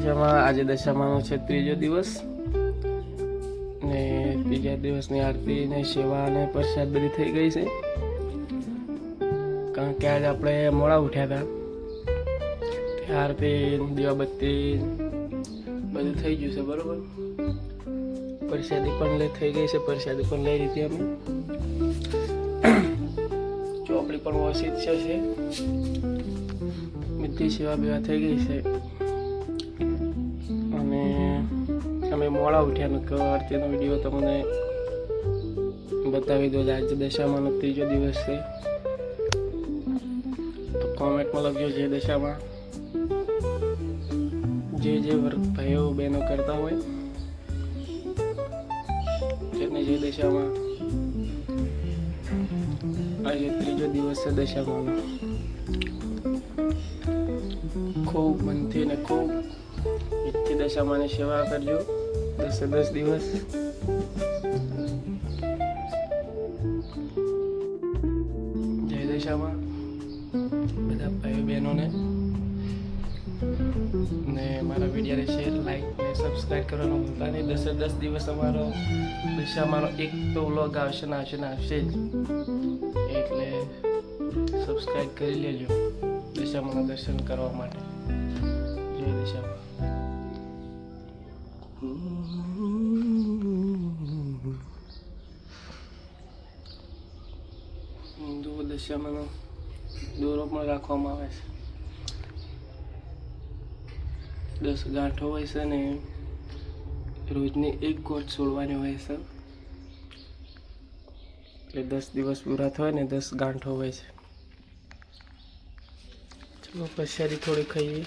દશામાં આજે દશામાનો છે ત્રીજો દિવસ ને ત્રીજા દિવસની આરતી ને સેવા અને પ્રસાદ બધી થઈ ગઈ છે, કારણ કે આજે આપણે મોડા ઉઠ્યા હતા। આરતી દીવાબત્તી બધું થઈ ગયું છે બરોબર। પ્રસાદી પણ થઈ ગઈ છે, પ્રસાદી પણ લઈ લીધી અમે। ચોપડી પણ વ્યવસ્થિત છે, બધી સેવા બેવા થઈ ગઈ છે અને અમે મોડા ઉઠ્યા ને આરતીનો વિડીયો તમને બતાવી દો। આજે દશામાનો ત્રીજો દિવસ છે, તો કોમેન્ટમાં લખજો જે દશામાં જે વર્ક ભાઈઓ બહેનો કરતા હોય તેને જે દશામાં આજે ત્રીજો દિવસ છે દશામાનો। ખૂબ મનથી ને ખૂબ ઈચ્છી દશામાની સેવા કરજો 10 દિવસ। જય દશામાં બધા ભાઈઓ બહેનોને, ને મારા વિડીયોને શેર, લાઈક ને સબસ્ક્રાઈબ કરવાનું ભૂલતા નહીં। 10 દિવસ અમારો દશામાનો એક તો વ્લોગ આવશે ને આવશે જ, એટલે સબસ્ક્રાઈબ કરી લેજો દશામાના દર્શન કરવા માટે। જય દશામાં। દશામાનો દોરો પણ રાખવામાં આવે છે, 10 ગાંઠો હોય છે ને રોજની એક ગોઠ છોડવાની હોય છે, એટલે 10 દિવસ પૂરા થાય ને 10 ગાંઠો હોય છે। ચલો પ્રસાદી થોડી ખાઈએ।